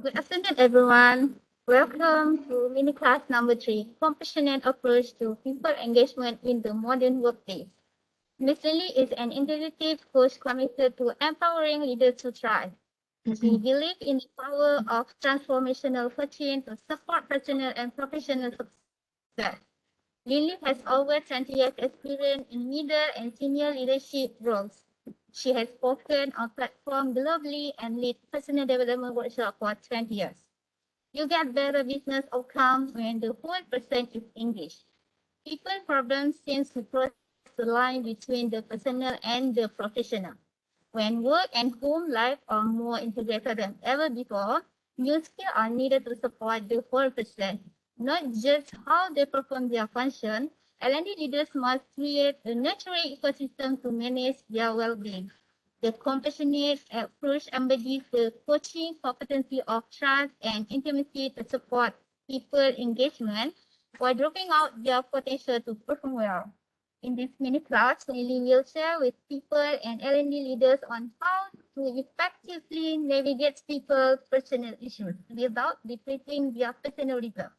Good afternoon, everyone. Welcome to mini class number 3, Compassionate Approach to People Engagement in the Modern Workplace. Ms. Lily is an integrative coach committed to empowering leaders to thrive. She believes in the power of transformational coaching to support personal and professional success. Lily has over 20 years experience in middle and senior leadership roles. She has spoken on platforms globally and led personal development workshops for 20 years. You get better business outcomes when the whole person is engaged. People problems seems to cross the line between the personal and the professional. When work and home life are more integrated than ever before, new skills are needed to support the whole person, not just how they perform their function. L&D leaders must create a natural ecosystem to manage their well-being. The compassionate approach embodies the coaching competency of trust and intimacy to support people engagement while dropping out their potential to perform well. In this mini class, Lily will share with people and L&D leaders on how to effectively navigate people's personal issues without depleting their personalism.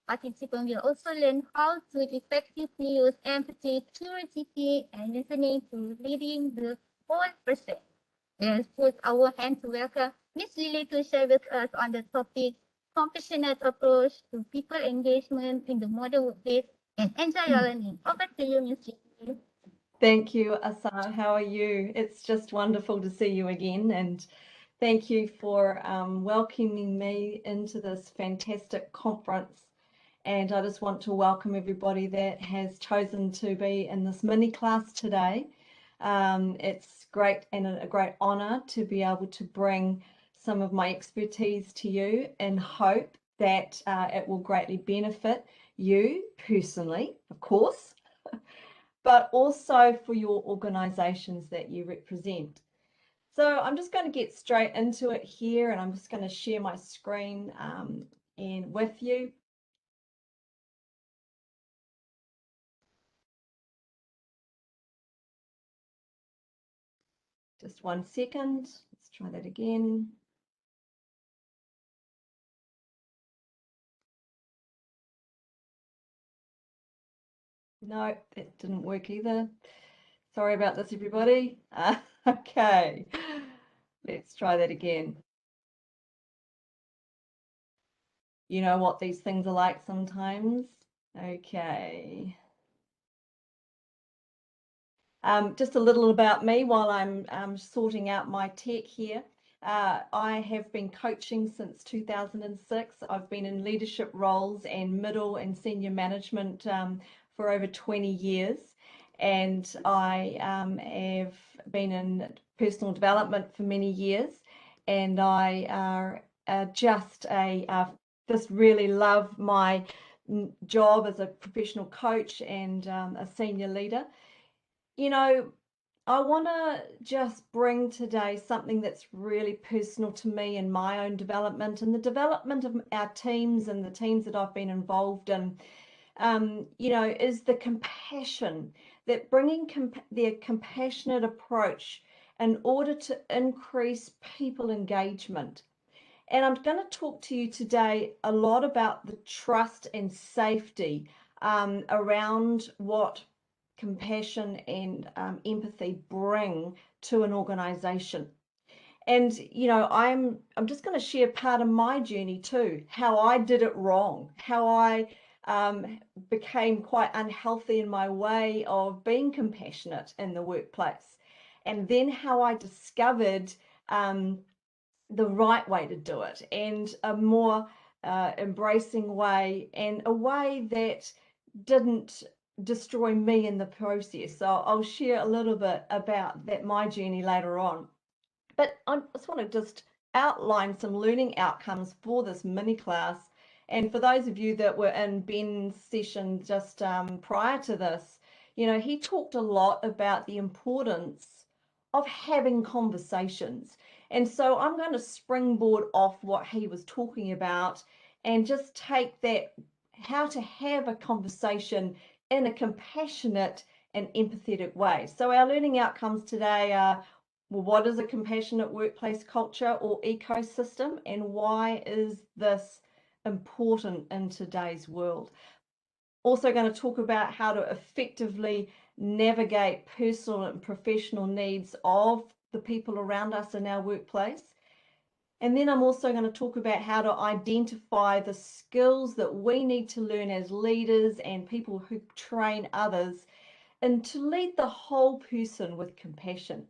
Participants will also learn how to effectively use empathy, curiosity, and listening to leading the whole person. Let's put our hand to welcome Ms. Lily to share with us on the topic compassionate approach to people engagement in the modern workplace and enjoy your learning. Over to you, Ms. Lily. Thank you, Asan. How are you? It's just wonderful to see you again, and thank you for welcoming me into this fantastic conference. And I just want to welcome everybody that has chosen to be in this mini class today. It's great and a great honor to be able to bring some of my expertise to you and hope that it will greatly benefit you personally, of course, but also for your organizations that you represent. So I'm just going to get straight into it here, and I'm just going to share my screen and with you. Just 1 second. Let's try that again. No, that didn't work either. Sorry about this, everybody. Okay, let's try that again. You know what these things are like sometimes. Okay. Just a little about me while I'm sorting out my tech here. I have been coaching since 2006. I've been in leadership roles and middle and senior management for over 20 years. And I have been in personal development for many years. And I just really love my job as a professional coach and a senior leader. You know, I want to just bring today something that's really personal to me in my own development and the development of our teams and the teams that I've been involved in. Is the compassion that bringing their compassionate approach in order to increase people engagement. And I'm going to talk to you today a lot about the trust and safety around what compassion and empathy bring to an organization. And I'm just going to share part of my journey too, how I did it wrong, how I became quite unhealthy in my way of being compassionate in the workplace, and then how I discovered the right way to do it, and a more embracing way, and a way that didn't destroy me in the process. So I'll share a little bit about that, my journey later on. But I just want to just outline some learning outcomes for this mini class. And for those of you that were in Ben's session just prior to this, he talked a lot about the importance of having conversations. And so I'm going to springboard off what he was talking about and just take that, how to have a conversation in a compassionate and empathetic way. So our learning outcomes today are Well, what is a compassionate workplace culture or ecosystem, and why is this important in today's world? Also going to talk about how to effectively navigate personal and professional needs of the people around us in our workplace. And then I'm also going to talk about how to identify the skills that we need to learn as leaders and people who train others, and to lead the whole person with compassion.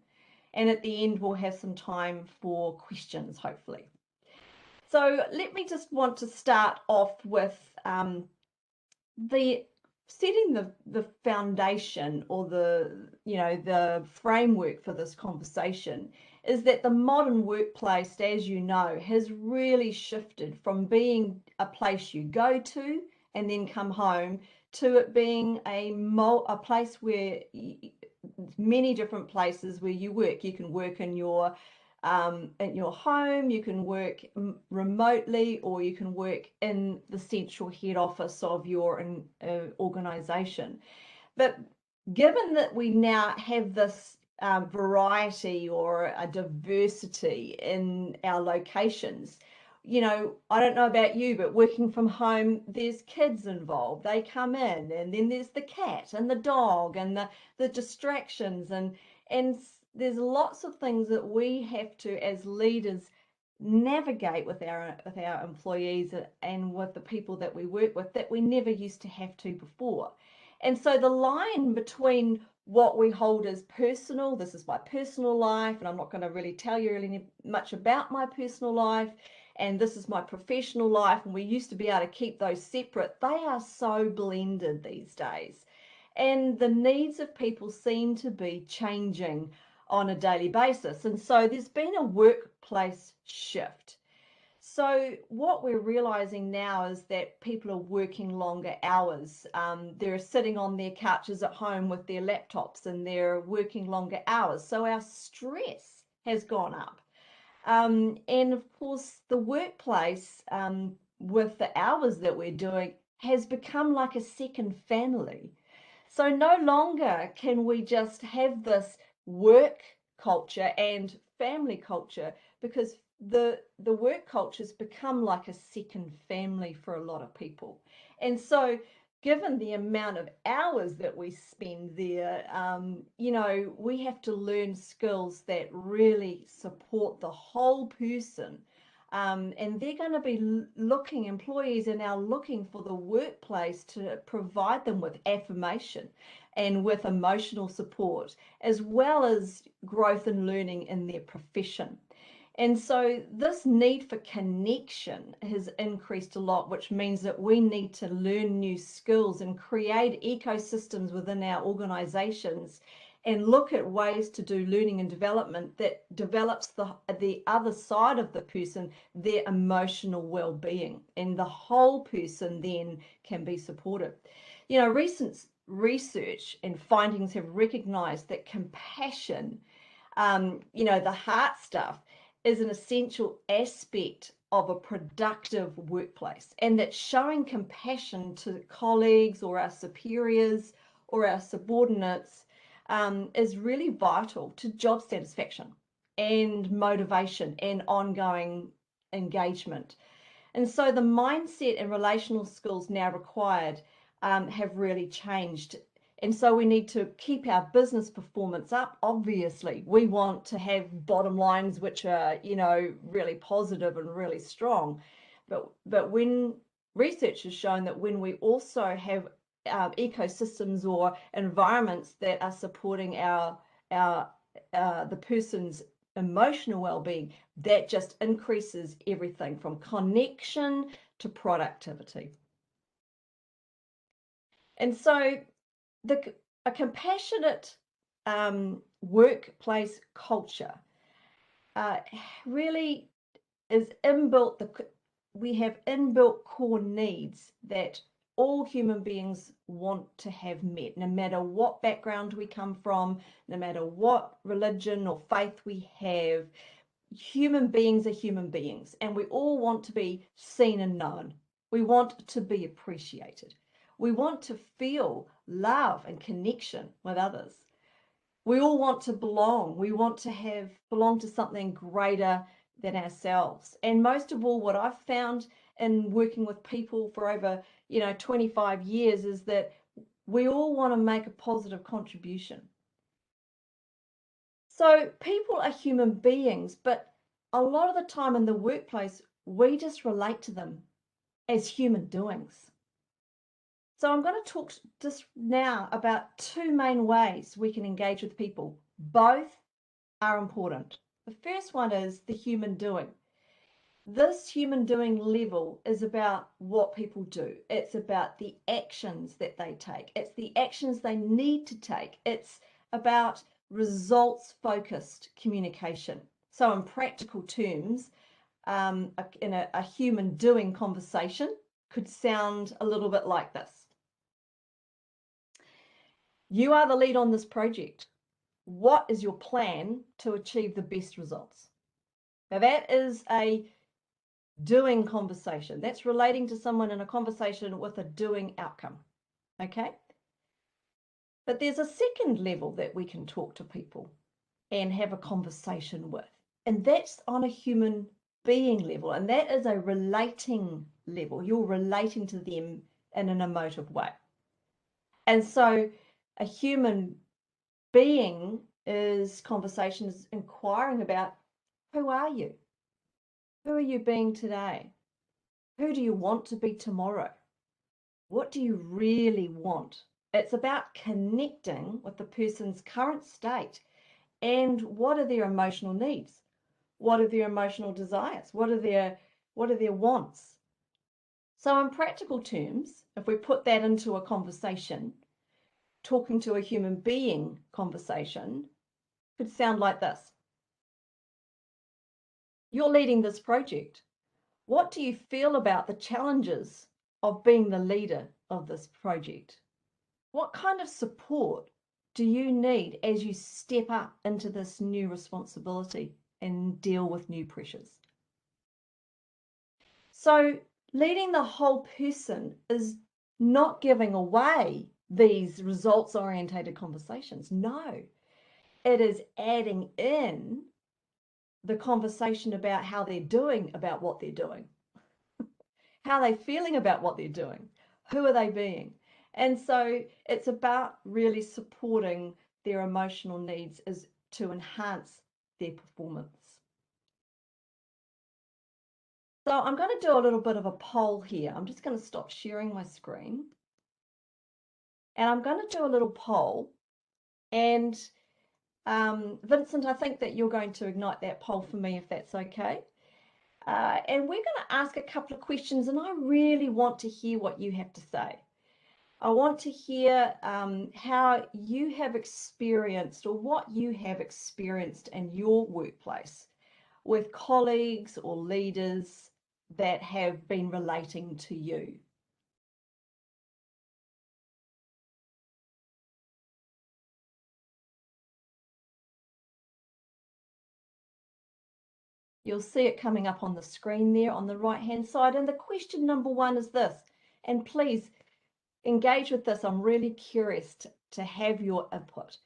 And at the end, we'll have some time for questions, hopefully. So let me just want to start off with the setting the foundation, or the framework for this conversation, is that the modern workplace, as you know, has really shifted from being a place you go to and then come home, to it being a place where many different places where you work. You can work in your home, you can work remotely, or you can work in the central head office of your organization. But given that we now have this variety or a diversity in our locations, I don't know about you, but working from home, there's kids involved. They come in, and then there's the cat and the dog and the distractions, and there's lots of things that we have to, as leaders, navigate with our employees and with the people that we work with, that we never used to have to before. And so the line between what we hold as personal, this is my personal life, and I'm not going to really tell you really much about my personal life, and this is my professional life, and we used to be able to keep those separate, they are so blended these days. And the needs of people seem to be changing on a daily basis. And so there's been a workplace shift. So what we're realizing now is that people are working longer hours. They're sitting on their couches at home with their laptops, and they're working longer hours. So our stress has gone up. And of course, the workplace, with the hours that we're doing, has become like a second family. So no longer can we just have this work culture and family culture, because the work culture's become like a second family for a lot of people. And so given the amount of hours that we spend there, we have to learn skills that really support the whole person. And they're going to be employees are now looking for the workplace to provide them with affirmation and with emotional support, as well as growth and learning in their profession. And so this need for connection has increased a lot, which means that we need to learn new skills and create ecosystems within our organizations, and look at ways to do learning and development that develops the other side of the person, their emotional well-being, and the whole person then can be supported. Recent research and findings have recognized that compassion, the heart stuff, is an essential aspect of a productive workplace, and that showing compassion to colleagues or our superiors or our subordinates is really vital to job satisfaction and motivation and ongoing engagement. And so the mindset and relational skills now required have really changed. And so we need to keep our business performance up. Obviously, we want to have bottom lines which are, really positive and really strong. But when research has shown that when we also have ecosystems or environments that are supporting the person's emotional well-being, that just increases everything from connection to productivity. And so a compassionate workplace culture really is inbuilt. We have inbuilt core needs that all human beings want to have met, no matter what background we come from, no matter what religion or faith we have. Human beings are human beings, and we all want to be seen and known. We want to be appreciated. We want to feel love and connection with others. We all want to belong. We want to belong to something greater than ourselves. And most of all, what I've found in working with people for over, 25 years is that we all want to make a positive contribution. So people are human beings, but a lot of the time in the workplace, we just relate to them as human doings. So I'm going to talk just now about two main ways we can engage with people. Both are important. The first one is the human doing. This human doing level is about what people do. It's about the actions that they take. It's the actions they need to take. It's about results focused communication. So in practical terms, in a human doing conversation could sound a little bit like this. You are the lead on this project. What is your plan to achieve the best results? Now that is a doing conversation. That's relating to someone in a conversation with a doing outcome. Okay? But there's a second level that we can talk to people and have a conversation with. And that's on a human being level. And that is a relating level. You're relating to them in an emotive way. And so a human being is conversations inquiring about, who are you? Who are you being today? Who do you want to be tomorrow? What do you really want? It's about connecting with the person's current state and what are their emotional needs? What are their emotional desires? What are their wants? So in practical terms, if we put that into a conversation, talking to a human being conversation could sound like this. You're leading this project. What do you feel about the challenges of being the leader of this project? What kind of support do you need as you step up into this new responsibility and deal with new pressures? So leading the whole person is not giving away these results orientated conversations. No, it is adding in the conversation about how they're doing about what they're doing. How are they feeling about what they're doing? Who are they being? And so it's about really supporting their emotional needs is to enhance their performance. So I'm going to do a little bit of a poll here. I'm just going to stop sharing my screen. And I'm going to do a little poll. And Vincent, I think that you're going to ignite that poll for me if that's okay. And we're going to ask a couple of questions, and I really want to hear what you have to say. I want to hear how you have experienced or what you have experienced in your workplace with colleagues or leaders that have been relating to you. You'll see it coming up on the screen there on the right-hand side. And the question number one is this, and please engage with this. I'm really curious to have your input.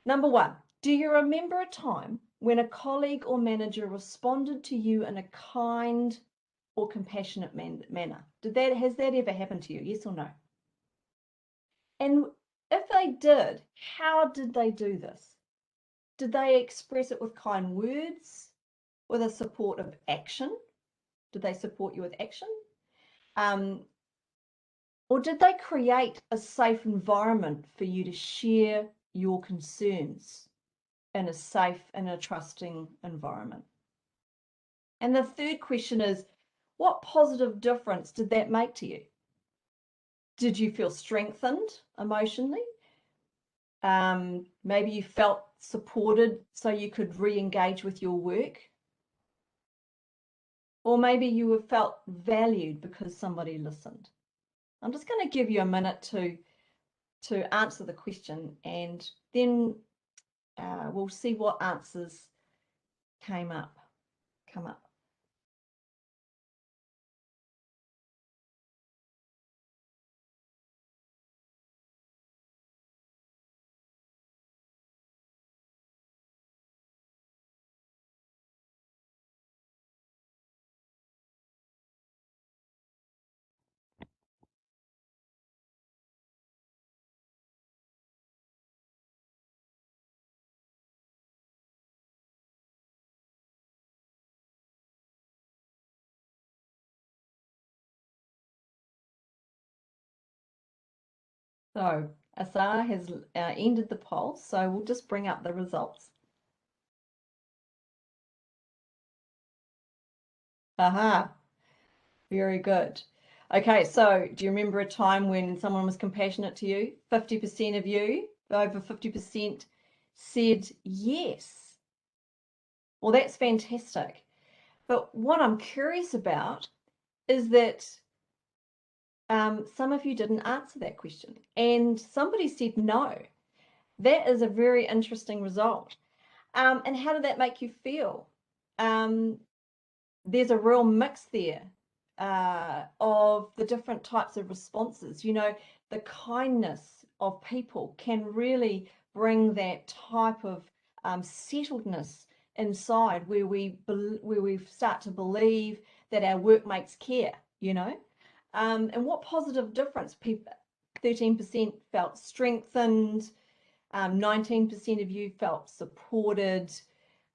Number one, do you remember a time when a colleague or manager responded to you in a kind or compassionate manner? Has that ever happened to you? Yes or no? And if they did, how did they do this? Did they express it with kind words, with a supportive action? Did they support you with action? Or did they create a safe environment for you to share your concerns in a safe and a trusting environment? And the third question is, what positive difference did that make to you? Did you feel strengthened emotionally? Maybe you felt supported so you could re-engage with your work. Or maybe you felt valued because somebody listened. I'm just going to give you a minute to answer the question, and then we'll see what answers come up. So Asar has ended the poll, so we'll just bring up the results. Aha, very good. Okay, so do you remember a time when someone was compassionate to you? 50% of you, over 50% said yes. Well, that's fantastic. But what I'm curious about is that some of you didn't answer that question, and somebody said no. That is a very interesting result. And how did that make you feel? There's a real mix there of the different types of responses. You know, the kindness of people can really bring that type of settledness inside where we start to believe that our workmates care, you know. And what positive difference people, 13% felt strengthened, 19% of you felt supported.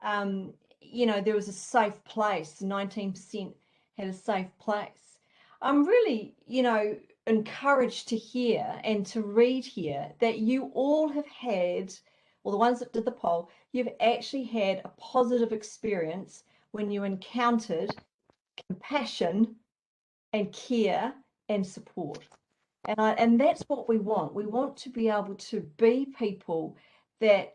You know, there was a safe place, 19% had a safe place. I'm really, you know, encouraged to hear and to read here that you all have had, well, the ones that did the poll, you've actually had a positive experience when you encountered compassion and care and support. And that's what we want. We want to be able to be people that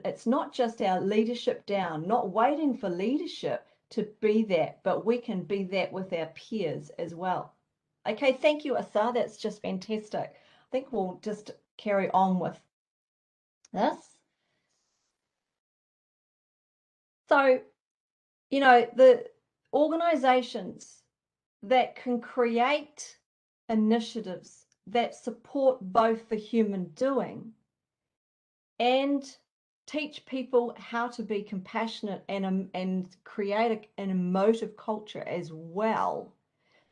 it's not just our leadership down, not waiting for leadership to be that, but we can be that with our peers as well. Okay, thank you, Asa. That's just fantastic. I think we'll just carry on with this. So, you know, the organizations that can create initiatives that support both the human doing and teach people how to be compassionate and create an emotive culture as well.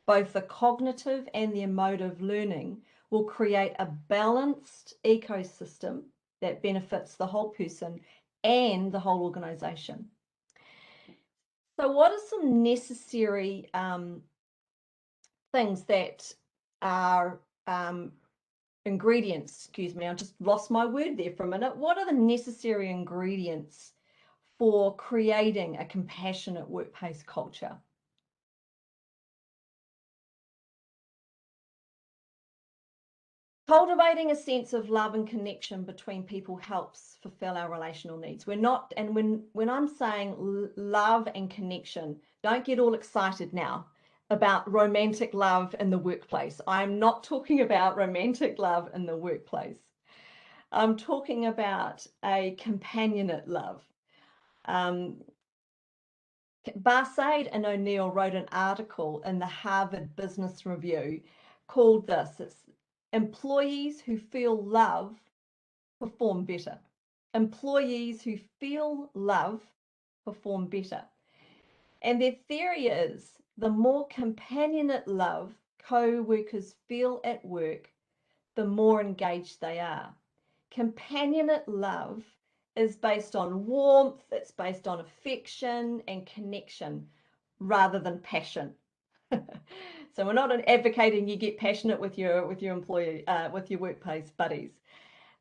Both the cognitive and the emotive learning will create a balanced ecosystem that benefits the whole person and the whole organization. So what are some necessary things that are ingredients, excuse me, I just lost my word there for a minute. What are the necessary ingredients for creating a compassionate workplace culture? Cultivating a sense of love and connection between people helps fulfill our relational needs. We're not, and when I'm saying love and connection, don't get all excited now about romantic love in the workplace. I'm not talking about romantic love in the workplace. I'm talking about a companionate love. Barsaid and O'Neill wrote an article in the Harvard Business Review called this, it's employees who feel love perform better. Employees who feel love perform better. And their theory is the more companionate love co-workers feel at work, the more engaged they are. Companionate love is based on warmth, it's based on affection and connection rather than passion. So we're not advocating you get passionate with your employee, with your workplace buddies.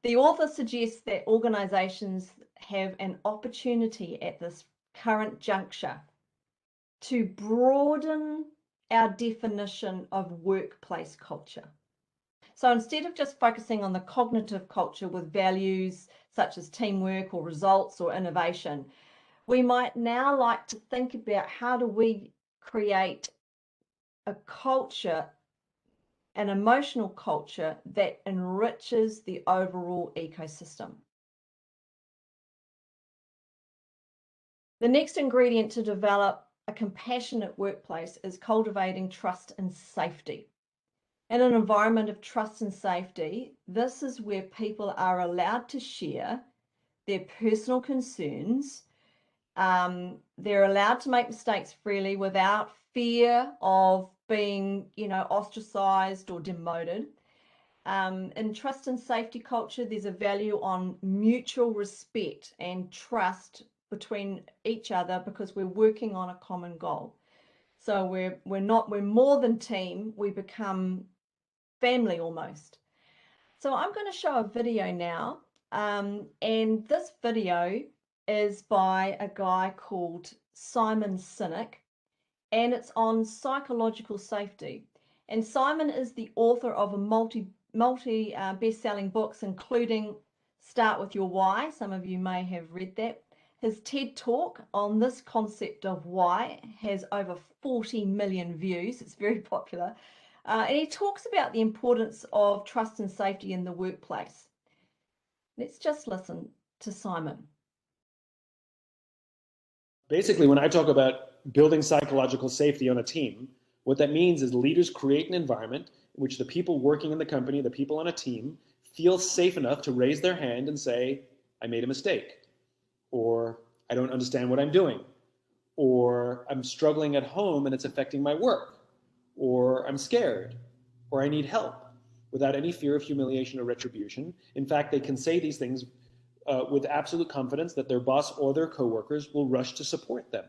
The author suggests that organizations have an opportunity at this current juncture to broaden our definition of workplace culture. So instead of just focusing on the cognitive culture with values such as teamwork or results or innovation, we might now like to think about how do we create a culture, an emotional culture that enriches the overall ecosystem. The next ingredient to develop a compassionate workplace is cultivating trust and safety. In an environment of trust and safety, this is where people are allowed to share their personal concerns. They're allowed to make mistakes freely without fear of being, you know, ostracized or demoted. In trust and safety culture, there's a value on mutual respect and trust between each other because we're working on a common goal. So we're more than team, we become family almost. So I'm going to show a video now, and this video is by a guy called Simon Sinek, and it's on psychological safety. And Simon is the author of a multi best-selling books, including Start With Your Why. Some of you may have read that. His TED Talk on this concept of why has over 40 million views. It's very popular. And he talks about the importance of trust and safety in the workplace. Let's just listen to Simon. Basically, when I talk about building psychological safety on a team, what that means is leaders create an environment in which the people working in the company, the people on a team, feel safe enough to raise their hand and say, I made a mistake, or I don't understand what I'm doing, or I'm struggling at home and it's affecting my work, or I'm scared, or I need help, without any fear of humiliation or retribution. In fact, they can say these things with absolute confidence that their boss or their coworkers will rush to support them.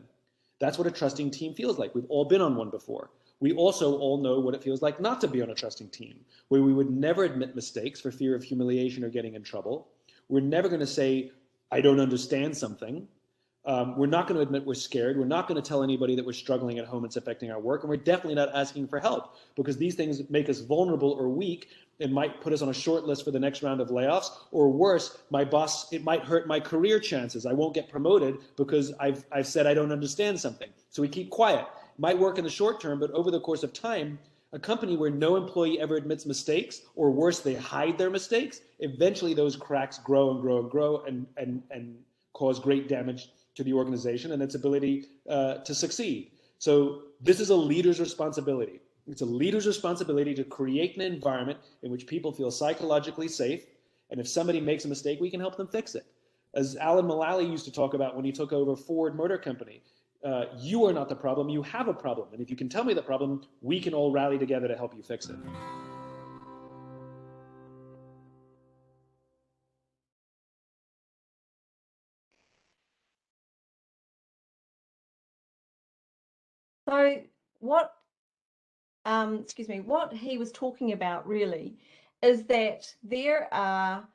That's what a trusting team feels like. We've all been on one before. We also all know what it feels like not to be on a trusting team, where we would never admit mistakes for fear of humiliation or getting in trouble. We're never going to say, I don't understand something. We're not going to admit we're scared. We're not going to tell anybody that we're struggling at home, it's affecting our work. And we're definitely not asking for help, because these things make us vulnerable or weak. It might put us on a short list for the next round of layoffs, or worse, my boss, it might hurt my career chances. I won't get promoted because I've said I don't understand something. So we keep quiet. It might work in the short term, but over the course of time, a company where no employee ever admits mistakes, or worse, they hide their mistakes, eventually those cracks grow and grow and grow and cause great damage to the organization and its ability to succeed. So this is a leader's responsibility. It's a leader's responsibility to create an environment in which people feel psychologically safe. And if somebody makes a mistake, we can help them fix it. As Alan Mulally used to talk about when he took over Ford Motor Company, you are not the problem, you have a problem. And if you can tell me the problem, we can all rally together to help you fix it. So what what he was talking about really is that there are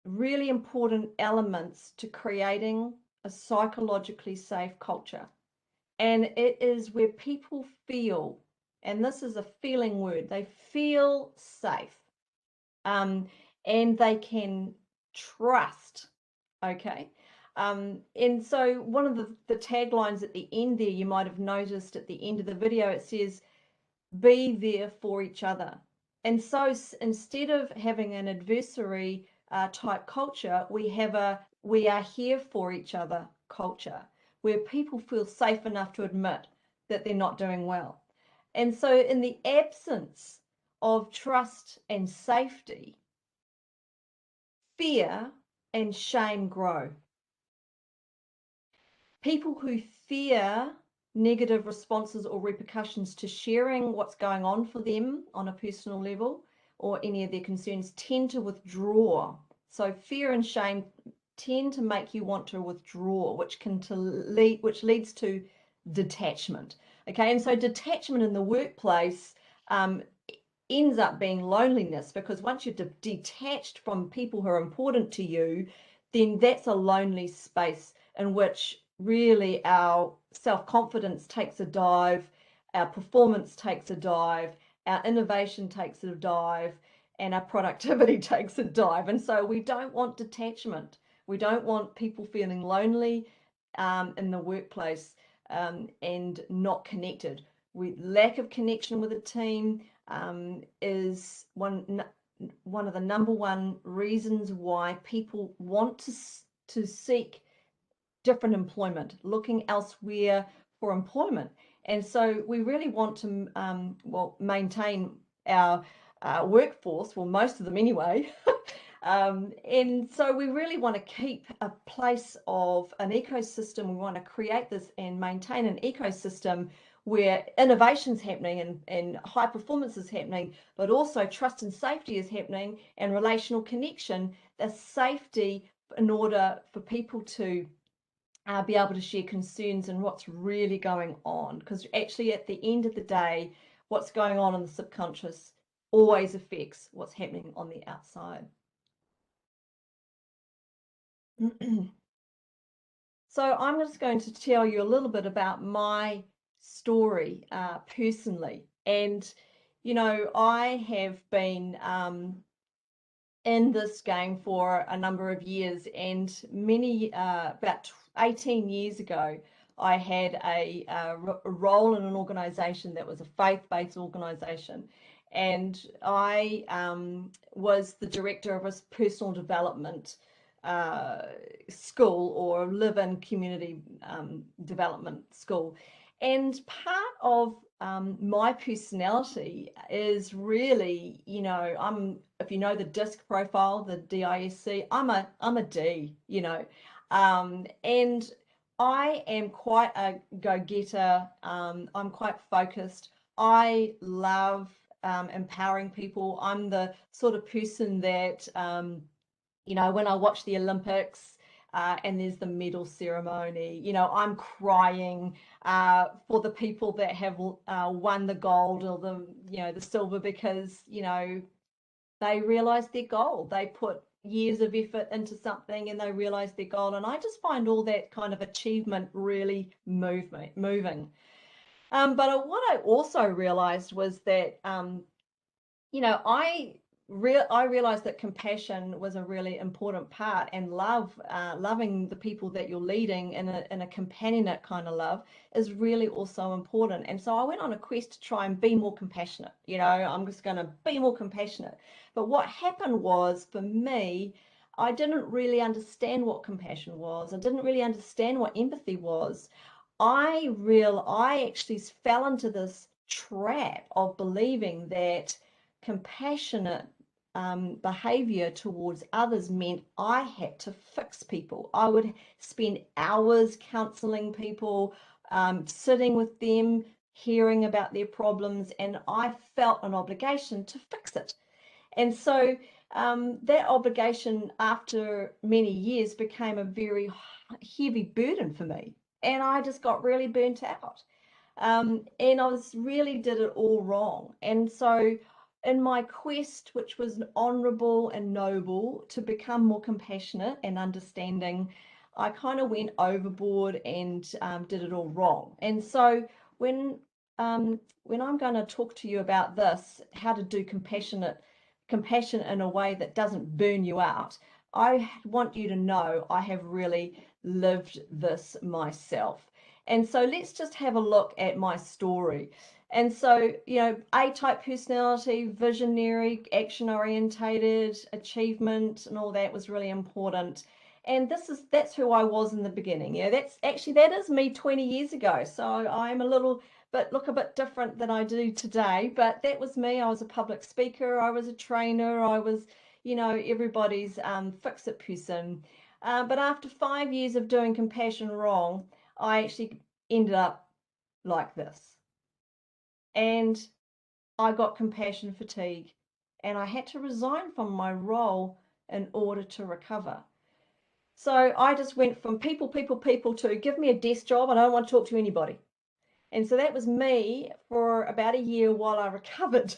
really important elements to creating a psychologically safe culture. And it is where people feel, and this is a feeling word, they feel safe, and they can trust, okay? And so one of the taglines at the end there, you might have noticed at the end of the video, it says, be there for each other. And so instead of having an adversary type culture, we have a we are here for each other culture, where people feel safe enough to admit that they're not doing well. And so in the absence of trust and safety, fear and shame grow. People who fear negative responses or repercussions to sharing what's going on for them on a personal level or any of their concerns tend to withdraw. So fear and shame tend to make you want to withdraw, which leads to detachment. Okay, and so detachment in the workplace ends up being loneliness, because once you're detached from people who are important to you, then that's a lonely space in which really our self-confidence takes a dive, our performance takes a dive, our innovation takes a dive, and our productivity takes a dive. And so we don't want detachment. We don't want people feeling lonely in the workplace and not connected. Lack of connection with a team is one of the number one reasons why people want to seek different employment, looking elsewhere for employment. And so we really want to maintain our workforce, well, most of them anyway. And so we really want to keep a place of an ecosystem. We want to create this and maintain an ecosystem where innovation's happening and high performance is happening, but also trust and safety is happening and relational connection. The safety in order for people to be able to share concerns and what's really going on. Because actually at the end of the day, what's going on in the subconscious always affects what's happening on the outside. So I'm just going to tell you a little bit about my story personally. And, you know, I have been in this game for a number of years, and about 18 years ago, I had a role in an organization that was a faith-based organization, and I was the director of a personal development school, or live-in community development school. And part of my personality is really, you know, if you know the DISC profile, the DISC, I'm a D, you know, and I am quite a go-getter. I'm quite focused. I love empowering people. I'm the sort of person that, you know, when I watch the Olympics, and there's the medal ceremony, you know, I'm crying for the people that have won the gold or the, you know, the silver, because, you know, they realize their goal. They put years of effort into something and they realize their goal. And I just find all that kind of achievement really moving. But what I also realized was that, you know, I realized that compassion was a really important part, and loving the people that you're leading in a companionate kind of love is really also important. And so I went on a quest to try and be more compassionate. You know, I'm just going to be more compassionate. But what happened was, for me, I didn't really understand what compassion was. I didn't really understand what empathy was. I actually fell into this trap of believing that compassionate behavior towards others meant I had to fix people. I would spend hours counseling people, sitting with them, hearing about their problems, and I felt an obligation to fix it. And so that obligation, after many years, became a very heavy burden for me. And I just got really burnt out. And I really did it all wrong. And so in my quest, which was honorable and noble, to become more compassionate and understanding, I kind of went overboard and did it all wrong. And so when I'm going to talk to you about this, how to do compassion in a way that doesn't burn you out, I want you to know I have really lived this myself. And so let's just have a look at my story. And so, you know, A-type personality, visionary, action-orientated, achievement, and all that was really important. And that's who I was in the beginning. Yeah, that is me 20 years ago. So I'm look a bit different than I do today. But that was me. I was a public speaker. I was a trainer. I was, you know, everybody's fix-it person. But after 5 years of doing compassion wrong, I actually ended up like this. And I got compassion fatigue, and I had to resign from my role in order to recover. So I just went from people to give me a desk job and I don't want to talk to anybody. And so that was me for about a year while I recovered.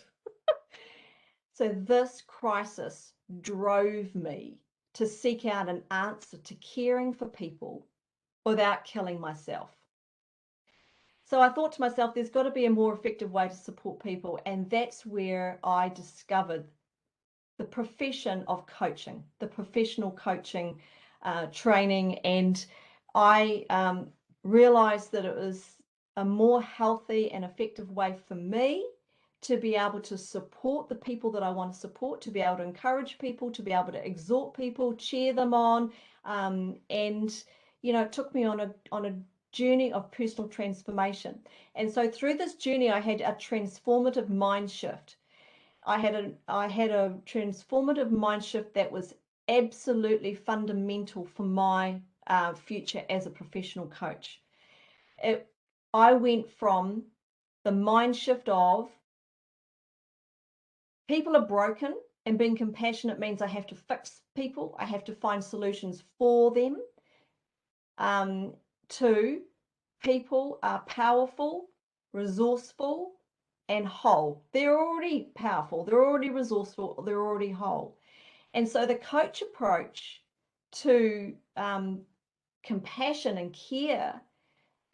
So this crisis drove me to seek out an answer to caring for people without killing myself. So I thought to myself, there's got to be a more effective way to support people. And that's where I discovered the profession of coaching, the professional coaching training. And I realized that it was a more healthy and effective way for me to be able to support the people that I want to support, to be able to encourage people, to be able to exhort people, cheer them on. And, you know, it took me on a journey of personal transformation. And so through this journey, I had a transformative mind shift. I had a transformative mind shift that was absolutely fundamental for my future as a professional coach. I went from the mind shift of people are broken, and being compassionate means I have to fix people, I have to find solutions for them, to people are powerful, resourceful, and whole. They're already powerful, they're already resourceful, they're already whole. And so the coach approach to compassion and care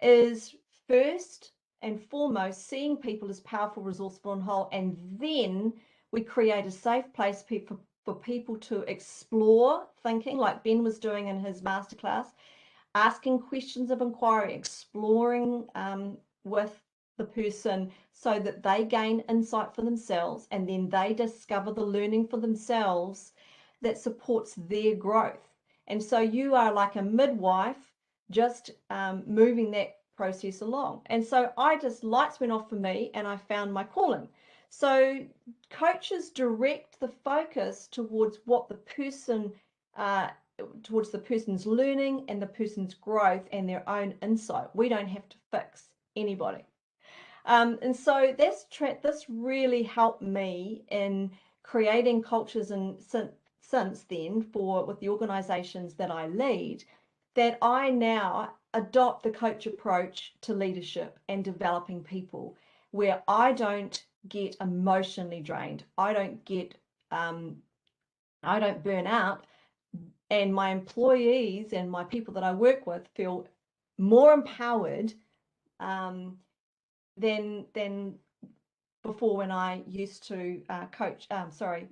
is first and foremost seeing people as powerful, resourceful, and whole, and then we create a safe place for people to explore thinking, like Ben was doing in his masterclass, asking questions of inquiry, exploring with the person so that they gain insight for themselves, and then they discover the learning for themselves that supports their growth. And so you are like a midwife, just moving that process along. And so lights went off for me and I found my calling. So coaches direct the focus towards what the person towards the person's learning and the person's growth and their own insight. We don't have to fix anybody. And so this really helped me in creating cultures, and since then with the organizations that I lead, that I now adopt the coach approach to leadership and developing people, where I don't get emotionally drained, I don't burn out, and my employees and my people that I work with feel more empowered than before, when I used to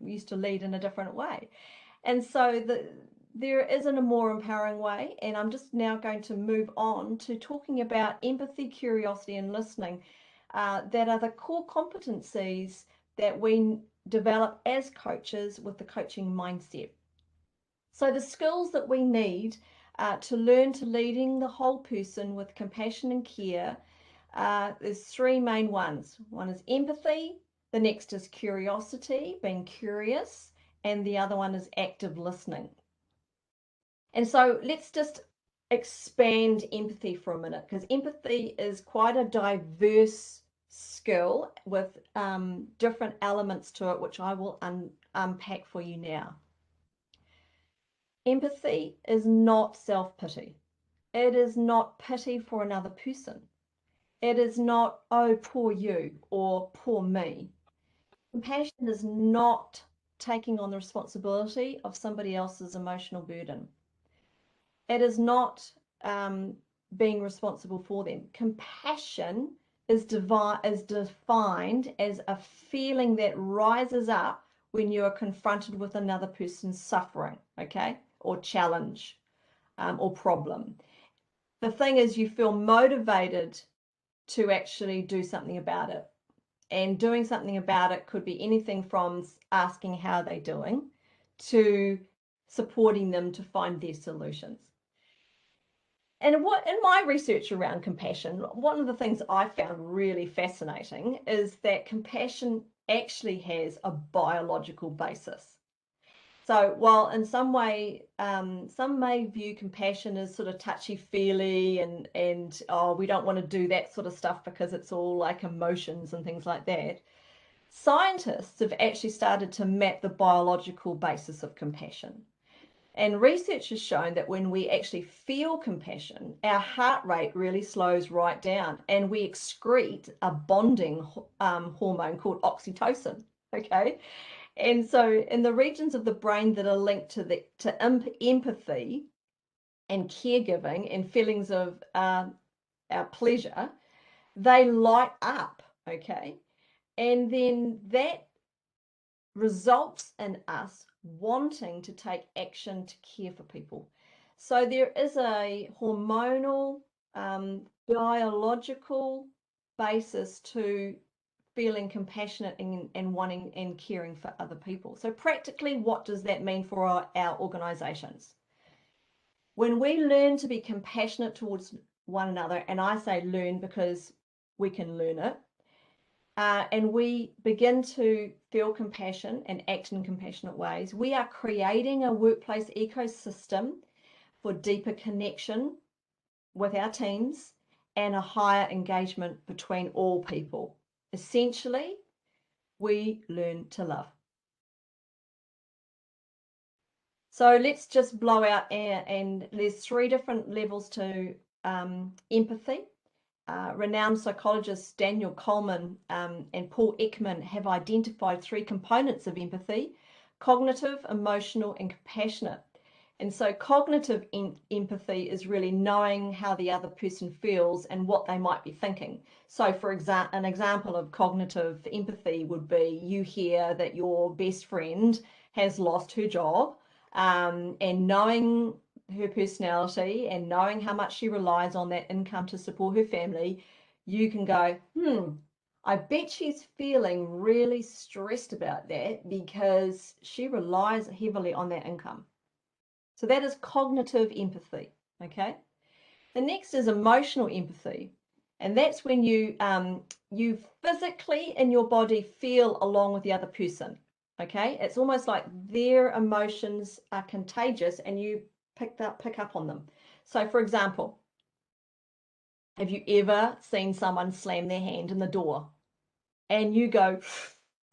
used to lead in a different way. And so there isn't a more empowering way. And I'm just now going to move on to talking about empathy, curiosity, and listening, that are the core competencies that we develop as coaches with the coaching mindset. So the skills that we need to learn to leading the whole person with compassion and care, there's three main ones. One is empathy, the next is curiosity, being curious, and the other one is active listening. And so let's just expand empathy for a minute, because empathy is quite a diverse skill with different elements to it, which I will unpack for you now. Empathy is not self-pity. It is not pity for another person. It is not, oh, poor you or poor me. Compassion is not taking on the responsibility of somebody else's emotional burden. It is not being responsible for them. Compassion is defined as a feeling that rises up when you are confronted with another person's suffering, okay, or challenge, or problem. The thing is, you feel motivated to actually do something about it. And doing something about it could be anything from asking how they're doing to supporting them to find their solutions. And in my research around compassion, one of the things I found really fascinating is that compassion actually has a biological basis. So while in some way, some may view compassion as sort of touchy-feely and oh, we don't want to do that sort of stuff because it's all like emotions and things like that, scientists have actually started to map the biological basis of compassion. And research has shown that when we actually feel compassion, our heart rate really slows right down, and we excrete a bonding hormone called oxytocin, okay? And so in the regions of the brain that are linked to empathy and caregiving and feelings of our pleasure, they light up, okay? And then that results in us wanting to take action to care for people. So there is a hormonal, biological basis to feeling compassionate and wanting and caring for other people. So practically, what does that mean for our organizations? When we learn to be compassionate towards one another, and I say learn because we can learn it, and we begin to feel compassion and act in compassionate ways, we are creating a workplace ecosystem for deeper connection with our teams and a higher engagement between all people. Essentially, we learn to love. So let's just blow out air, and there's three different levels to empathy. renowned psychologists Daniel Coleman and Paul Ekman have identified 3 components of empathy: cognitive, emotional, and compassionate. And so cognitive empathy is really knowing how the other person feels and what they might be thinking. So for an example of cognitive empathy would be you hear that your best friend has lost her job, and knowing her personality and knowing how much she relies on that income to support her family, you can go, I bet she's feeling really stressed about that because she relies heavily on that income. So that is cognitive empathy, okay? The next is emotional empathy. And that's when you physically in your body feel along with the other person, okay? It's almost like their emotions are contagious and you pick up on them. So for example, have you ever seen someone slam their hand in the door and you go,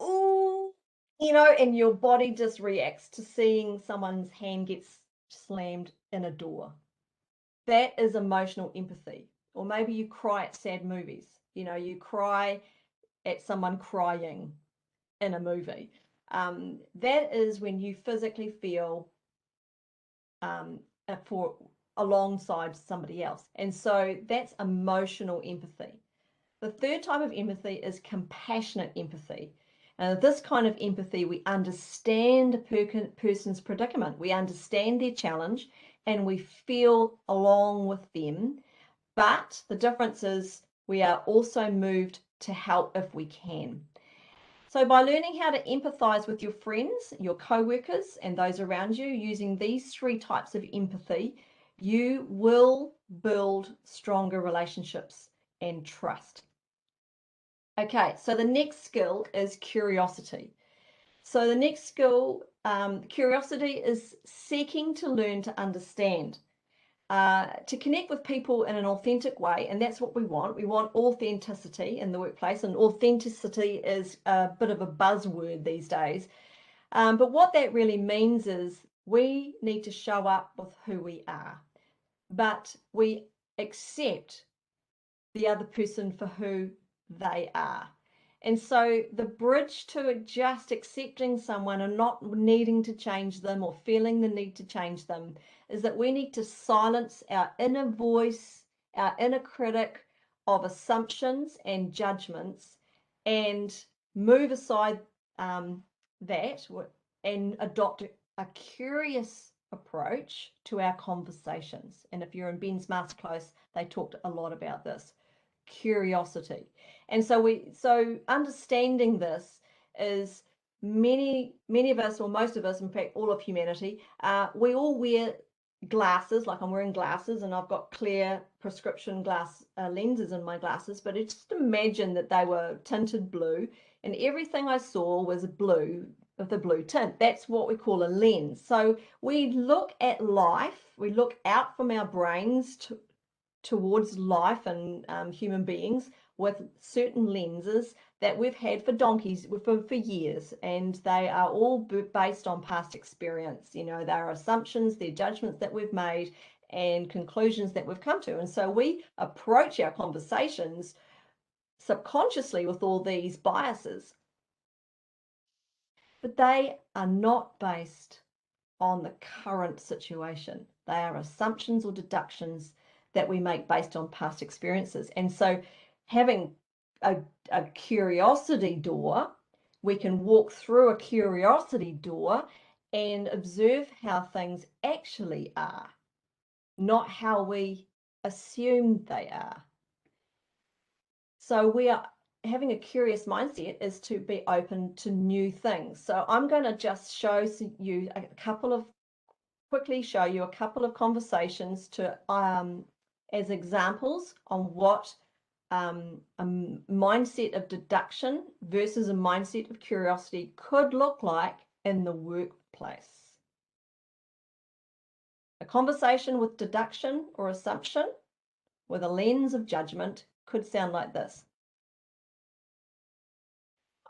ooh, and your body just reacts to seeing someone's hand gets slammed in a door? That is emotional empathy. Or maybe you cry at sad movies. You cry at someone crying in a movie. That is when you physically feel for alongside somebody else. And so that's emotional empathy. The third type of empathy is compassionate empathy. And this kind of empathy, we understand a person's predicament. We understand their challenge and we feel along with them. But the difference is we are also moved to help if we can. So by learning how to empathize with your friends, your co-workers, and those around you, using these 3 types of empathy, you will build stronger relationships and trust. Okay, so the next skill is curiosity. So the next skill, curiosity, is seeking to learn to understand. To connect with people in an authentic way, and that's what we want. We want authenticity in the workplace, and authenticity is a bit of a buzzword these days. But what that really means is we need to show up with who we are, but we accept the other person for who they are. And so the bridge to just accepting someone and not needing to change them or feeling the need to change them is that we need to silence our inner voice, our inner critic of assumptions and judgments, and move aside that and adopt a curious approach to our conversations. And if you're in Ben's masterclass, they talked a lot about this. Curiosity. And so understanding this is many of us, or most of us, in fact all of humanity, we all wear glasses. Like I'm wearing glasses and I've got clear prescription glass lenses in my glasses, but just imagine that they were tinted blue and everything I saw was blue with a blue tint. That's what we call a lens. So we look at life, we look out from our brains towards life and human beings with certain lenses that we've had for years, and they are all based on past experience. There are assumptions, they're judgments that we've made and conclusions that we've come to. And so we approach our conversations subconsciously with all these biases, but they are not based on the current situation. They are assumptions or deductions that we make based on past experiences. And so having a curiosity door, we can walk through a curiosity door and observe how things actually are, not how we assume they are. So we are having a curious mindset is to be open to new things. So I'm going to just quickly show you a couple of conversations to as examples on what a mindset of deduction versus a mindset of curiosity could look like in the workplace. A conversation with deduction or assumption with a lens of judgment could sound like this.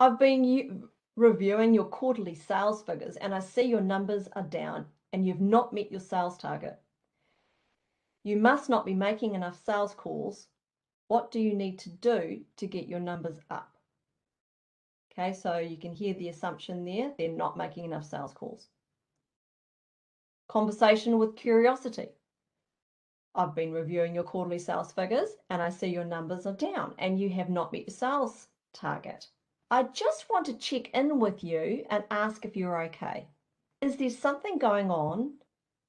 I've been reviewing your quarterly sales figures and I see your numbers are down and you've not met your sales target. You must not be making enough sales calls, What do you need to do to get your numbers up? Okay, so you can hear the assumption there, they're not making enough sales calls. Conversation with curiosity. I've been reviewing your quarterly sales figures and I see your numbers are down and you have not met your sales target. I just want to check in with you and ask if you're okay. Is there something going on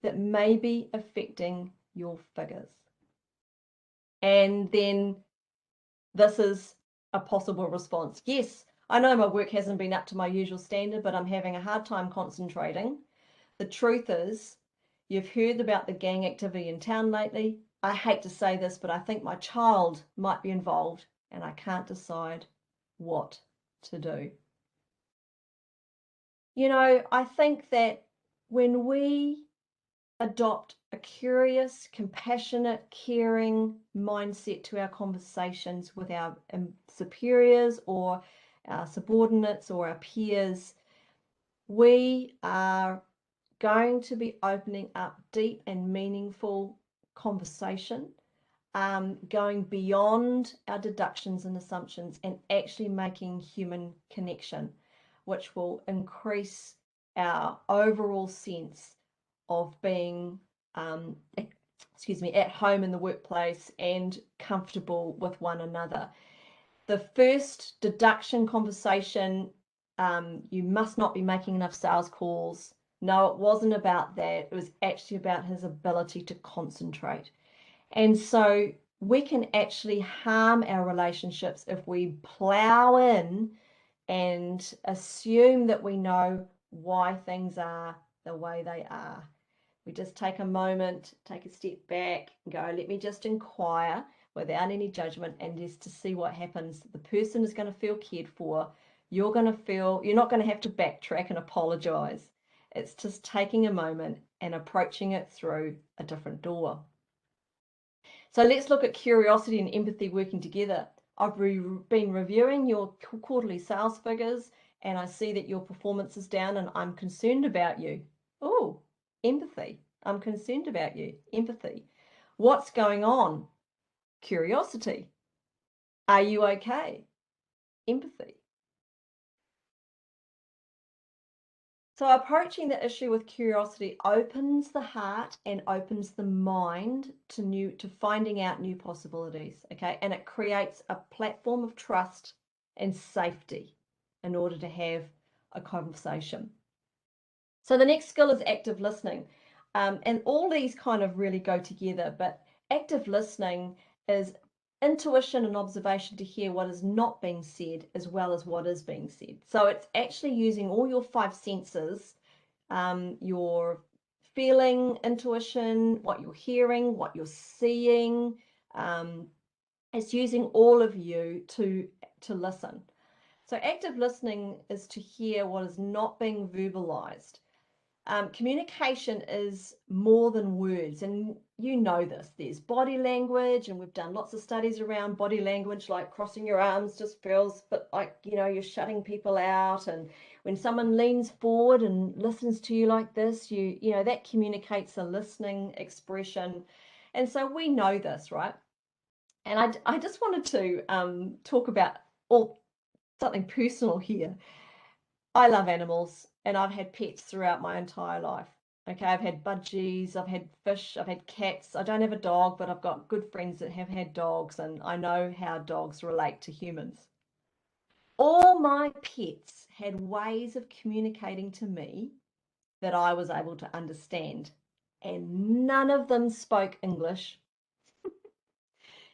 that may be affecting your figures? And then this is a possible response. Yes, I know my work hasn't been up to my usual standard, but I'm having a hard time concentrating. The truth is, you've heard about the gang activity in town lately. I hate to say this, but I think my child might be involved and I can't decide what to do. You know, I think that when we adopt a curious, compassionate, caring mindset to our conversations with our superiors or our subordinates or our peers, we are going to be opening up deep and meaningful conversation, going beyond our deductions and assumptions and actually making human connection, which will increase our overall sense of being at home in the workplace and comfortable with one another. The first deduction conversation, you must not be making enough sales calls. No, it wasn't about that. It was actually about his ability to concentrate. And so we can actually harm our relationships if we plow in and assume that we know why things are the way they are. We just take a moment, take a step back and go, let me just inquire without any judgment and just to see what happens. The person is going to feel cared for. You're not going to have to backtrack and apologize. It's just taking a moment and approaching it through a different door. So let's look at curiosity and empathy working together. I've been reviewing your quarterly sales figures and I see that your performance is down and I'm concerned about you. Oh, empathy. I'm concerned about you. Empathy. What's going on? Curiosity. Are you okay? Empathy. So approaching the issue with curiosity opens the heart and opens the mind to finding out new possibilities, okay? And it creates a platform of trust and safety in order to have a conversation. So the next skill is active listening. And all these kind of really go together, but active listening is intuition and observation to hear what is not being said as well as what is being said. So it's actually using all your 5 senses, your feeling, intuition, what you're hearing, what you're seeing. It's using all of you to listen. So active listening is to hear what is not being verbalized. Communication is more than words, and you know this. There's body language, and we've done lots of studies around body language, like crossing your arms just feels a bit like, you know, you're shutting people out. And when someone leans forward and listens to you like this, you know, that communicates a listening expression. And so we know this, right? And I just wanted to talk about something personal here. I love animals and I've had pets throughout my entire life. Okay, I've had budgies, I've had fish, I've had cats. I don't have a dog, but I've got good friends that have had dogs and I know how dogs relate to humans. All my pets had ways of communicating to me that I was able to understand, and none of them spoke English.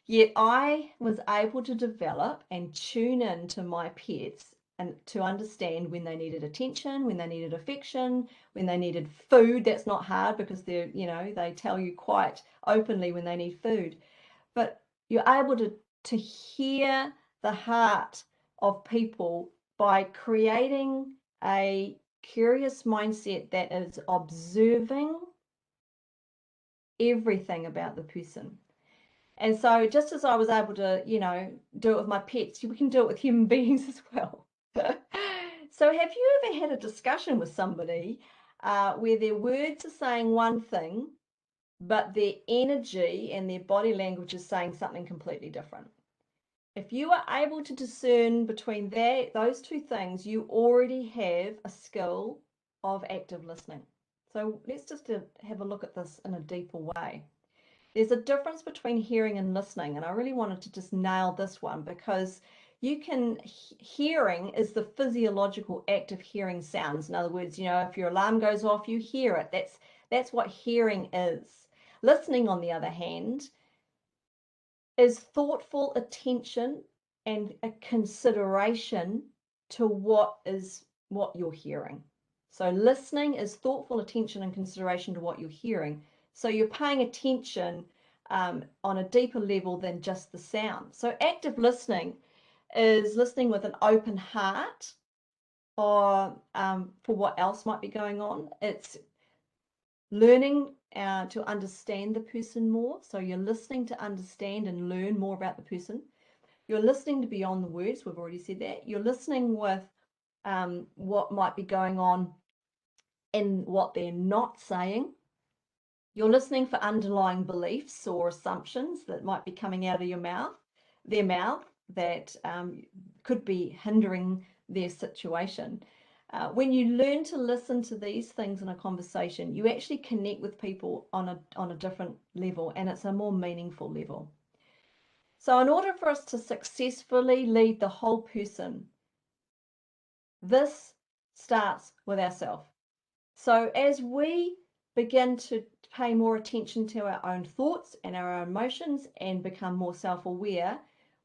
Yet I was able to develop and tune in to my pets and to understand when they needed attention, when they needed affection, when they needed food. That's not hard because they're, you know, they tell you quite openly when they need food. But you're able to hear the heart of people by creating a curious mindset that is observing everything about the person. And so just as I was able to, you know, do it with my pets, we can do it with human beings as well. So have you ever had a discussion with somebody where their words are saying one thing, but their energy and their body language is saying something completely different? If you are able to discern between those two things, you already have a skill of active listening. So let's just have a look at this in a deeper way. There's a difference between hearing and listening, and I really wanted to just nail this one because hearing is the physiological act of hearing sounds. In other words, if your alarm goes off, you hear it. That's what hearing is. Listening, on the other hand, is thoughtful attention and a consideration to what you're hearing. So listening is thoughtful attention and consideration to what you're hearing. So you're paying attention on a deeper level than just the sound. So active listening is listening with an open heart or for what else might be going on. It's learning to understand the person more. So you're listening to understand and learn more about the person. You're listening to beyond the words. We've already said that. You're listening with what might be going on in what they're not saying. You're listening for underlying beliefs or assumptions that might be coming out of their mouth that could be hindering their situation. When you learn to listen to these things in a conversation, you actually connect with people on a different level, and it's a more meaningful level. So in order for us to successfully lead the whole person, this starts with ourselves. So as we begin to pay more attention to our own thoughts and our emotions and become more self-aware,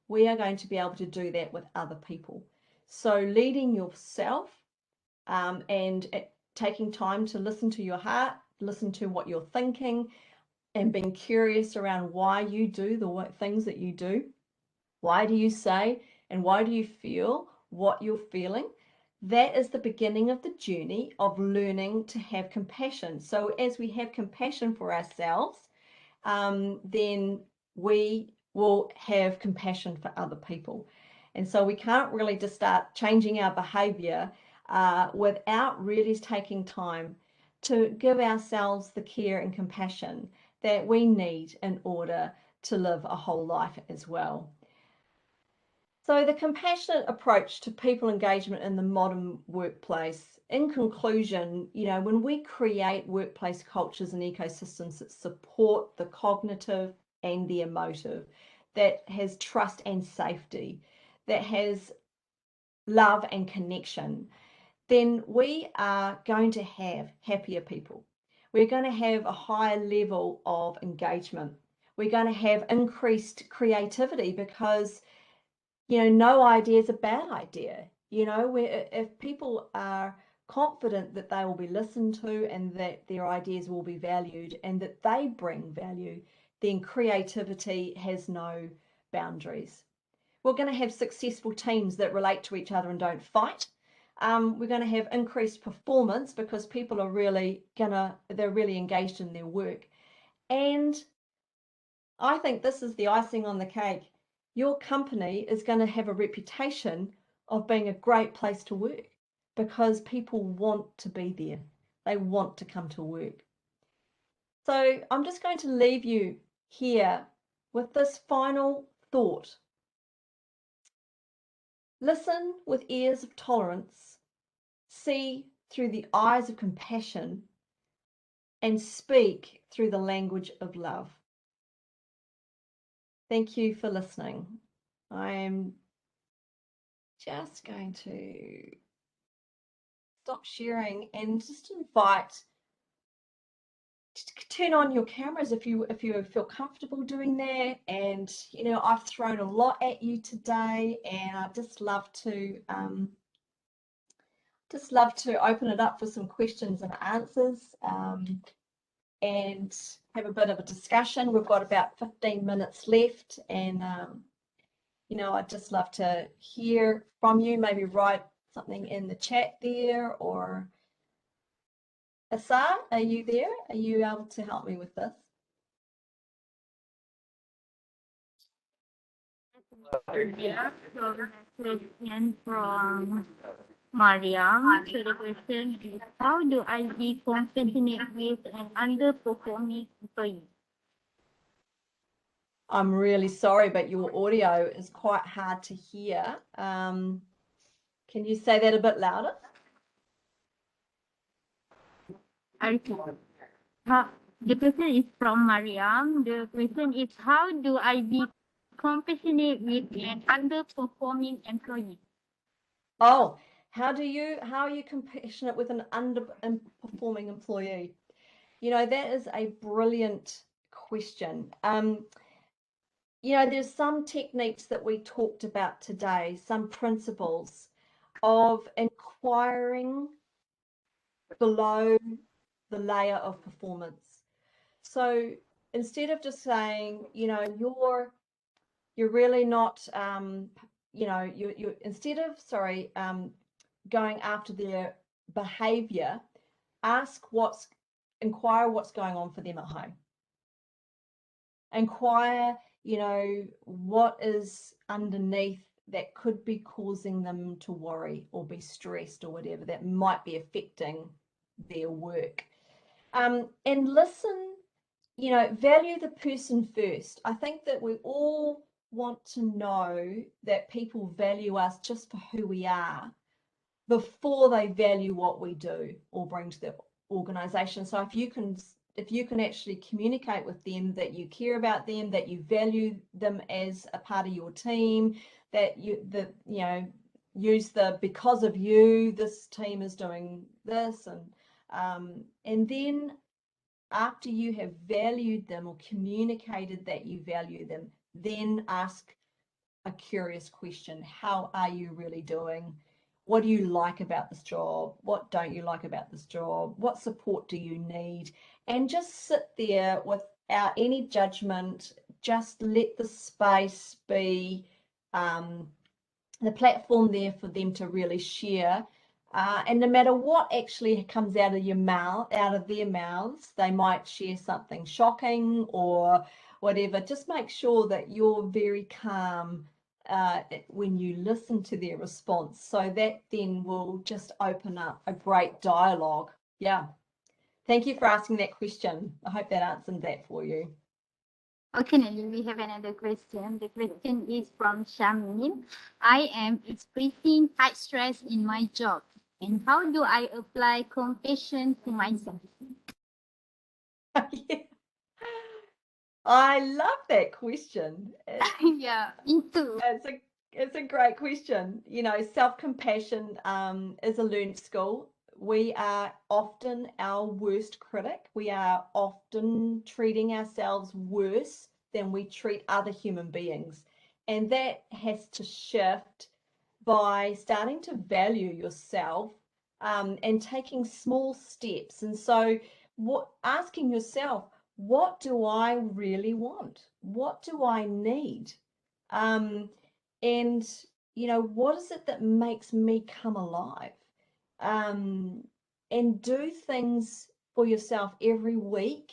we are going to be able to do that with other people. So leading yourself and taking time to listen to your heart, listen to what you're thinking, and being curious around why you do the things that you do. Why do you say and why do you feel what you're feeling? That is the beginning of the journey of learning to have compassion. So as we have compassion for ourselves, then we will have compassion for other people. And so we can't really just start changing our behavior without really taking time to give ourselves the care and compassion that we need in order to live a whole life as well. So the compassionate approach to people engagement in the modern workplace, in conclusion, when we create workplace cultures and ecosystems that support the cognitive and the emotive, that has trust and safety, that has love and connection, then we are going to have happier people. We're going to have a higher level of engagement. We're going to have increased creativity because no idea is a bad idea. If people are confident that they will be listened to and that their ideas will be valued and that they bring value, then creativity has no boundaries. We're going to have successful teams that relate to each other and don't fight. We're going to have increased performance because people are they're really engaged in their work. And I think this is the icing on the cake. Your company is going to have a reputation of being a great place to work because people want to be there. They want to come to work. So I'm just going to leave you here with this final thought. Listen with ears of tolerance, see through the eyes of compassion, and speak through the language of love. Thank you for listening. I'm just going to stop sharing and just invite, just turn on your cameras if you feel comfortable doing that. And I've thrown a lot at you today, and I'd just love to open it up for some questions and answers and have a bit of a discussion. We've got about 15 minutes left, and I'd just love to hear from you. Maybe write something in the chat there, or Asa, are you there? Are you able to help me with this? Yeah, so the question from Mariam. So the question is, how do I be compassionate with an underperforming employee? I'm really sorry, but your audio is quite hard to hear. Can you say that a bit louder? Okay. The question is from Mariam. The question is, how do I be compassionate with an underperforming employee? Oh, how are you compassionate with an underperforming employee? You know, that is a brilliant question. You know, there's some techniques that we talked about today, some principles of inquiring below the layer of performance. So instead of just saying, you know, you're really not, you know, you instead of, sorry, going after their behavior, inquire what's going on for them at home. Inquire, you know, what is underneath that could be causing them to worry or be stressed or whatever that might be affecting their work. And listen, you know, value the person first. I think that we all want to know that people value us just for who we are before they value what we do or bring to the organization. So if you can actually communicate with them that you care about them, that you value them as a part of your team, that you know, use the because of you this team is doing this, and then after you have valued them or communicated that you value them, then ask a curious question. How are you really doing? What do you like about this job? What don't you like about this job? What support do you need? And just sit there without any judgment. Just let the space be the platform there for them to really share. And no matter what actually comes out of their mouths, they might share something shocking or whatever. Just make sure that you're very calm when you listen to their response. So that then will just open up a great dialogue. Yeah. Thank you for asking that question. I hope that answered that for you. Okay, Nelly, we have another question. The question is from Shamin. I am experiencing high stress in my job. And how do I apply compassion to myself? Yeah. I love that question. Yeah, me too. It's a great question. You know, self-compassion is a learned skill. We are often our worst critic. We are often treating ourselves worse than we treat other human beings. And that has to shift by starting to value yourself and taking small steps. And so asking yourself, what do I really want? What do I need? And, you know, what is it that makes me come alive? And do things for yourself every week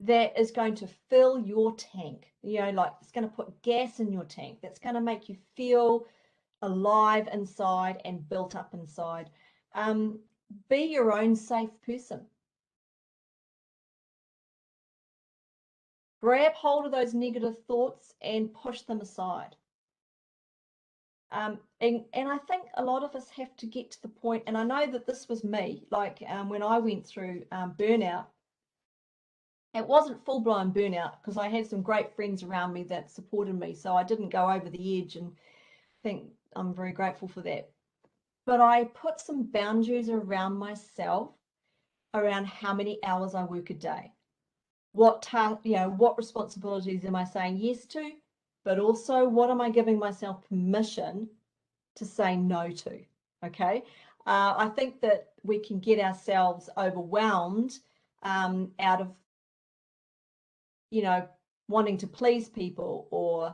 that is going to fill your tank. You know, like it's going to put gas in your tank. That's going to make you feel alive inside and built up inside. Be your own safe person. Grab hold of those negative thoughts and push them aside. And I think a lot of us have to get to the point, and I know that this was me, like when I went through burnout, it wasn't full-blown burnout because I had some great friends around me that supported me, so I didn't go over the edge, and I think I'm very grateful for that. But I put some boundaries around myself around how many hours I work a day. What responsibilities am I saying yes to, but also what am I giving myself permission to say no to? Okay. I think that we can get ourselves overwhelmed out of, you know, wanting to please people or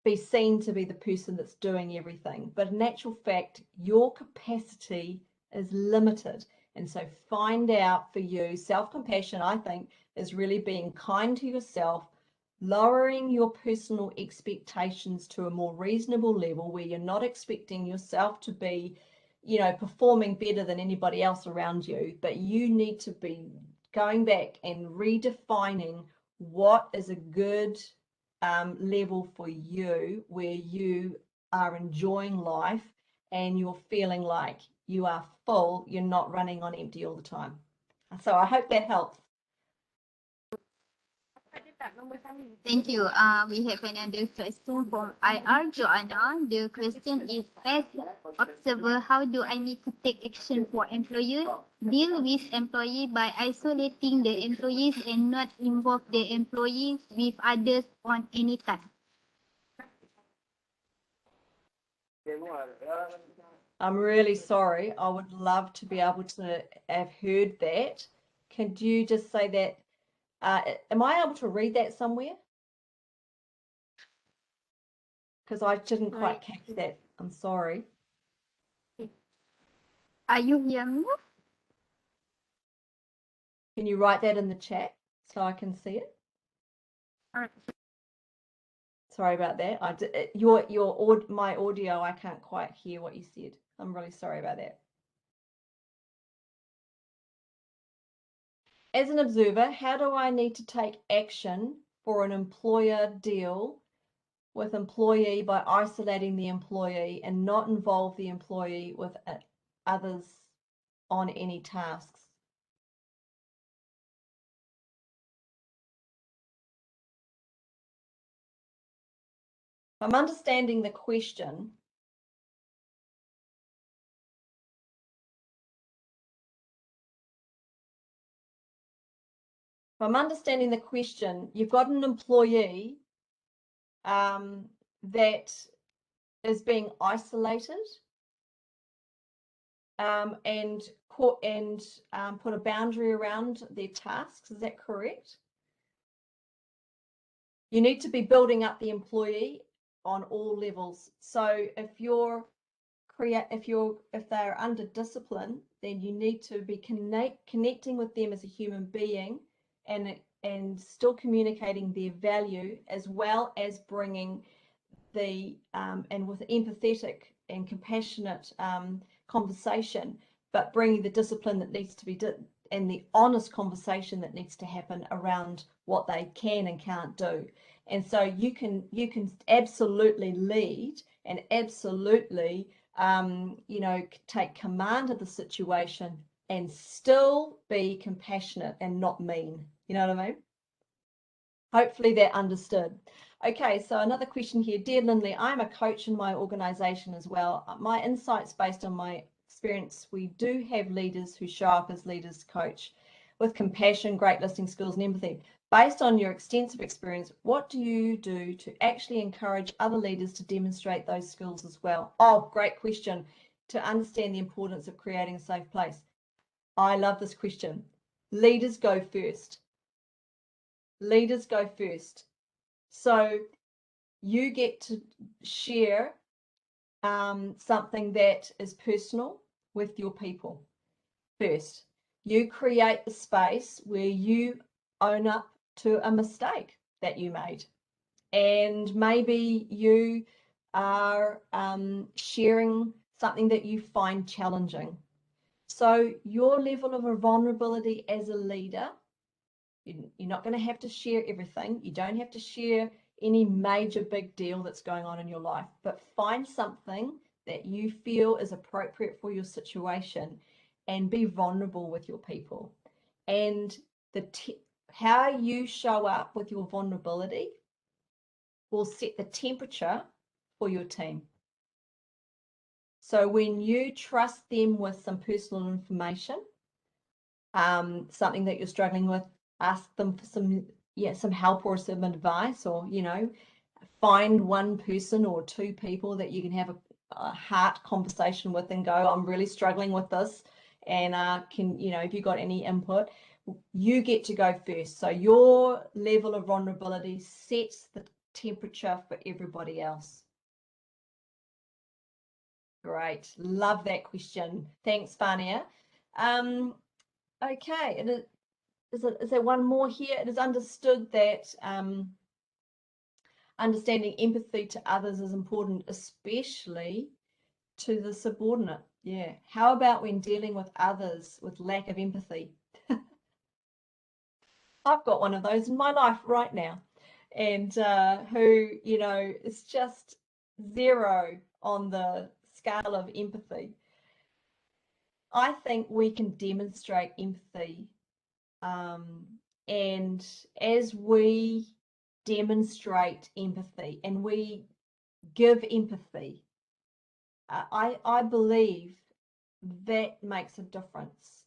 be seen to be the person that's doing everything. But in actual fact, your capacity is limited. And so find out for you, self-compassion, I think, is really being kind to yourself, lowering your personal expectations to a more reasonable level where you're not expecting yourself to be, you know, performing better than anybody else around you, but you need to be going back and redefining what is a good level for you where you are enjoying life and you're feeling like you are full, you're not running on empty all the time. So I hope that helps. Thank you. We have another question from IR Joanna. The question is, as observer, how do I need to take action for employers? Deal with employee by isolating the employees and not involve the employees with others on any task. I'm really sorry. I would love to be able to have heard that. Could you just say that? Am I able to read that somewhere? Because I didn't quite catch that. I'm sorry. Are you hearing me? Can you write that in the chat so I can see it? Alright. Sorry about that. My audio, I can't quite hear what you said. I'm really sorry about that. As an observer, how do I need to take action for an employer deal with employee by isolating the employee and not involve the employee with others on any tasks? If I'm understanding the question, you've got an employee that is being isolated and put a boundary around their tasks. Is that correct? You need to be building up the employee on all levels. So if they're under discipline, then you need to be connecting with them as a human being and still communicating their value, as well as bringing the and with empathetic and compassionate conversation, but bringing the discipline that needs to be and the honest conversation that needs to happen around what they can and can't do. And so you can absolutely lead and absolutely take command of the situation and still be compassionate and not mean. You know what I mean? Hopefully that understood. Okay, so another question here. Dear Lindley, I'm a coach in my organization as well. My insights based on my experience, we do have leaders who show up as leaders coach with compassion, great listening skills and empathy. Based on your extensive experience, what do you do to actually encourage other leaders to demonstrate those skills as well? Oh, great question. To understand the importance of creating a safe place. I love this question. Leaders go first. Leaders go first. So you get to share something that is personal with your people first. You create the space where you own up to a mistake that you made. And maybe you are sharing something that you find challenging. So your level of vulnerability as a leader, you're not going to have to share everything. You don't have to share any major big deal that's going on in your life, but find something that you feel is appropriate for your situation and be vulnerable with your people. And how you show up with your vulnerability will set the temperature for your team. So when you trust them with some personal information, something that you're struggling with, ask them for some help or some advice, or find one person or two people that you can have a heart conversation with and go, I'm really struggling with this, and if you got any input, you get to go first. So your level of vulnerability sets the temperature for everybody else. Great, love that question. Thanks, Fania. Okay, is there one more here? It is understood that understanding empathy to others is important, especially to the subordinate. Yeah. How about when dealing with others with lack of empathy? I've got one of those in my life right now, and who, you know, is just 0 on the scale of empathy. I think we can demonstrate empathy, and as we demonstrate empathy and we give empathy, I believe that makes a difference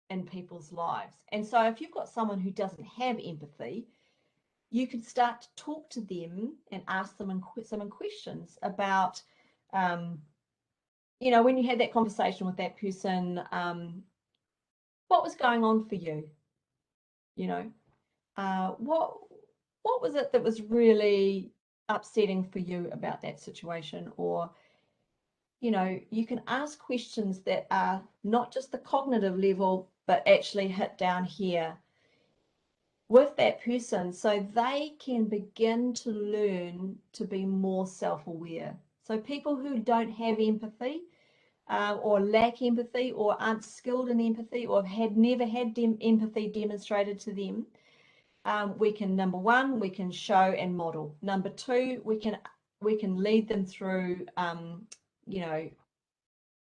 in people's lives. And so if you've got someone who doesn't have empathy, you can start to talk to them and ask them some questions about, you know, when you had that conversation with that person, what was going on for you? You know, what was it that was really upsetting for you about that situation? Or, you know, you can ask questions that are not just the cognitive level, but actually hit down here with that person, so they can begin to learn to be more self-aware. So people who don't have empathy, or lack empathy, or aren't skilled in empathy, or have never had empathy demonstrated to them, we can, number one, we can show and model. Number two, we can lead them through, you know,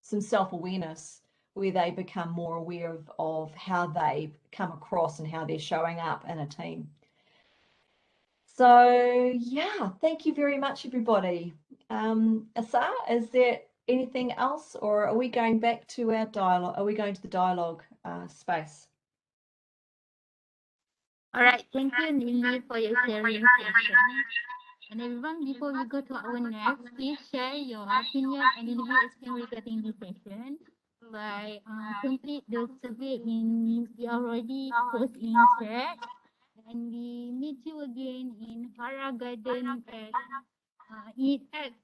some self-awareness, where they become more aware of how they come across and how they're showing up in a team. So yeah, thank you very much, everybody. Asa, is there anything else, or are we going back to our dialogue? Are we going to the dialogue space? All right, thank you, Lily, for your sharing session. And everyone, before we go to our next, please share your opinion and review experience regarding this session by complete the survey we already post in chat. And we meet you again in Hara Garden at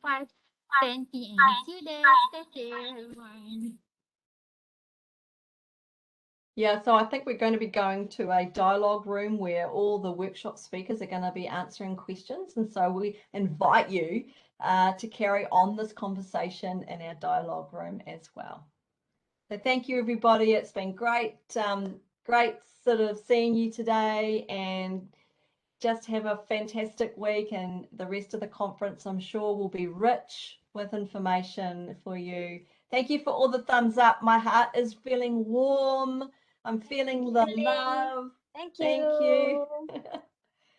5:10 p.m. See you there. Stay safe, everyone. Yeah, so I think we're going to be going to a dialogue room where all the workshop speakers are going to be answering questions. And so we invite you to carry on this conversation in our dialogue room as well. So thank you, everybody. It's been great, great sort of seeing you today, and just have a fantastic week. And the rest of the conference, I'm sure, will be rich with information for you. Thank you for all the thumbs up. My heart is feeling warm. I'm feeling the love. Thank you. Thank you.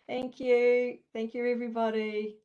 Thank you. Thank you, everybody.